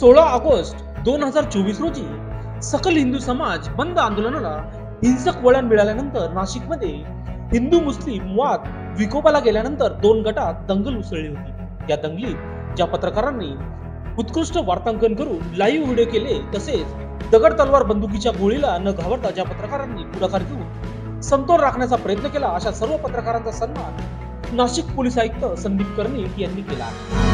16 August 2024 रोजी सकल हिंदू समाज बंद आंदोलनाला हिंसक वळण मिळाल्यानंतर नाशिकमध्ये हिंदू मुस्लिम वाद विकोपाला गेल्यानंतर दोन गटात दंगल उसळली होती। या दंगलीत ज्या पत्रकारांनी उत्कृष्ट वार्तांकन करून लाईव्ह व्हिडिओ केले, तसेच दगड तलवार बंदुकीच्या गोळीला न घाबरता ज्या पत्रकारांनी पुढाकार घेऊन समतोल राखण्याचा प्रयत्न केला, अशा सर्व पत्रकारांचा सन्मान नाशिक पोलीस आयुक्त संदीप कर्णिक यांनी केला आहे।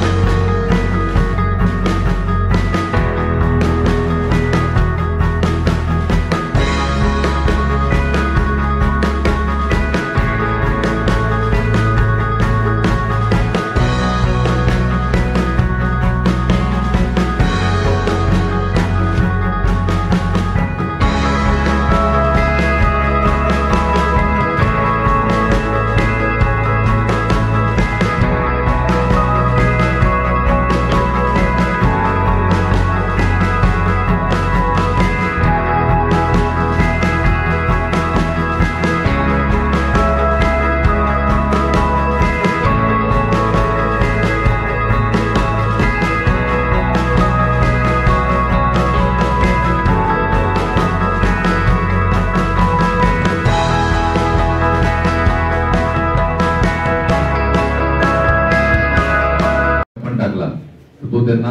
तो त्यांना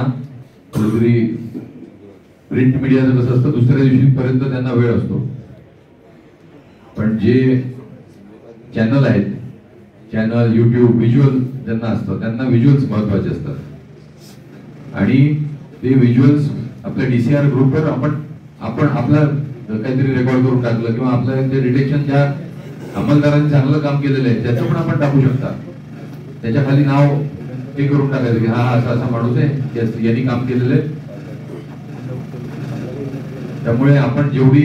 कुठेतरी प्रिंट मीडियाचं कसं असतं, दुसऱ्या दिवशीपर्यंत त्यांना वेळ असतो, पण जे चॅनल आहेत, चॅनल युट्यूब व्हिज्युअल ज्यांना असतं त्यांना व्हिज्युअल्स महत्वाचे असतात। आणि ते व्हिज्युअल्स आपल्या DCR ग्रुपवर आपण आपलं काहीतरी रेकॉर्ड करून टाकलं किंवा आपलं ते डिटेक्शन ज्या अंमलदारांनी चांगलं काम केलेलं आहे त्याचं पण आपण टाकू शकता। त्याच्या खाली नाव ते करून टाकायचं की हा असा माणूस आहे, यांनी काम केलेलं आहे। त्यामुळे आपण जेवढी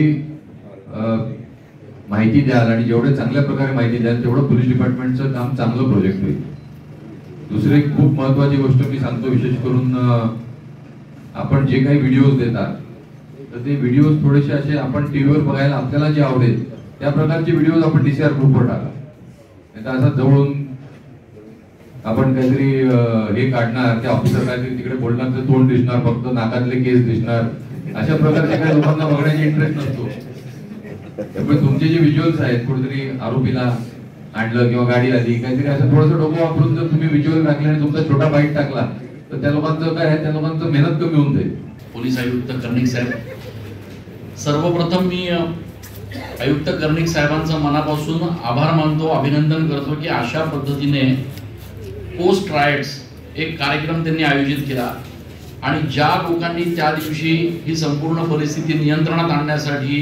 माहिती द्याल आणि जेवढे चांगल्या प्रकारे माहिती द्याल तेवढं पोलीस डिपार्टमेंटचं काम चांगलं प्रोजेक्ट होईल। दुसरी एक खूप महत्वाची गोष्ट मी सांगतो, विशेष करून आपण जे काही व्हिडिओज देतात तर ते व्हिडिओज थोडेसे असे आपण टीव्हीवर बघायला आपल्याला जे आवडेल त्या प्रकारचे व्हिडिओज आपण DCR ग्रुपवर टाका, नाही तर असं जवळून आपण काहीतरी हे काढणार, ते ऑफिसर काहीतरी तिकडे बोलणार, तर तोंड दिसणार, फक्त नाकातले केस दिसणार, अशा प्रकारचे काही लोकांना बघण्याची इंटरेस्ट नसतो। त्यामुळे तुमचे जे व्हिज्युअल्स आहेत, कुठेतरी आरोपीला आणलं किंवा गाडी आली, काहीतरी असं थोडंसं डोकं वापरून जर तुम्ही व्हिज्युअल टाकले आणि तुमचा छोटा बाईट टाकला तर त्या लोकांचं काय आहे, त्या लोकांचं मेहनत कमी होऊन जाईल। पोलीस आयुक्त कर्णिक साहेब, सर्वप्रथम मी आयुक्त कर्णिक साहेबांचा मनापासून आभार मानतो, अभिनंदन करतो की अशा पद्धतीने पोस्ट रायट्स एक कार्यक्रम त्यांनी आयोजित केला आणि ज्या लोकांनी त्या दिवशी ही संपूर्ण परिस्थिती नियंत्रणात आणण्यासाठी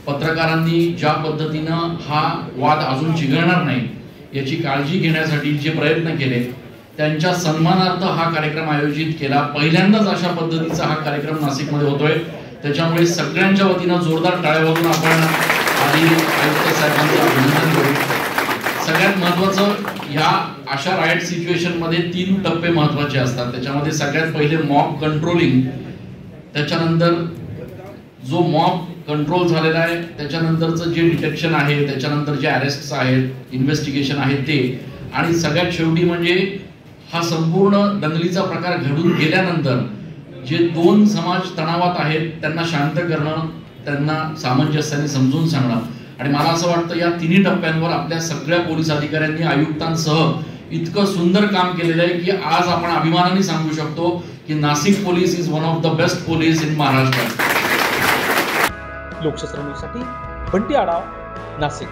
पत्रकारांनी ज्या पद्धतीनं हा वाद अजून चिघळणार नाही याची काळजी घेण्यासाठी जे प्रयत्न केले त्यांच्या सन्मानार्थ हा कार्यक्रम आयोजित केला। पहिल्यांदाच अशा पद्धतीचा हा कार्यक्रम नाशिकमध्ये होतोय, त्याच्यामुळे सगळ्यांच्या वतीनं जोरदार टाळ्या वाजवून आपण आधी आयुक्त साहेबांचं अभिनंदन करू। सगळ्यात महत्वाचं, ह्या अशा राईट सिच्युएशन मध्ये 3 टप्पे महत्वाचे असतात। त्याच्यामध्ये सगळ्यात पहिले मॉब कंट्रोलिंग, त्याच्यानंतर जो मॉब कंट्रोल झालेला आहे त्याच्यानंतरचं जे डिटेक्शन आहे, त्याच्यानंतर जे अरेस्ट्स आहेत, इन्व्हेस्टिगेशन आहे ते, आणि सगळ्यात शेवटी म्हणजे हा संपूर्ण दंगलीचा प्रकार घडून गेल्यानंतर जे 2 समाज तणावात आहेत त्यांना शांत करणं, त्यांना सामंजस्याने समजून सांगणं। आणि मला असं वाटतं या 3 टप्प्यांवर आपल्या सगळ्या पोलीस अधिकाऱ्यांनी आयुक्तांसह इतकं सुंदर काम केलेलं आहे की आज आपण अभिमानाने सांगू शकतो की Nashik police is one of the best police in Maharashtra. Lokshastra न्यूजसाठी बंटी आढाव, नाशिक।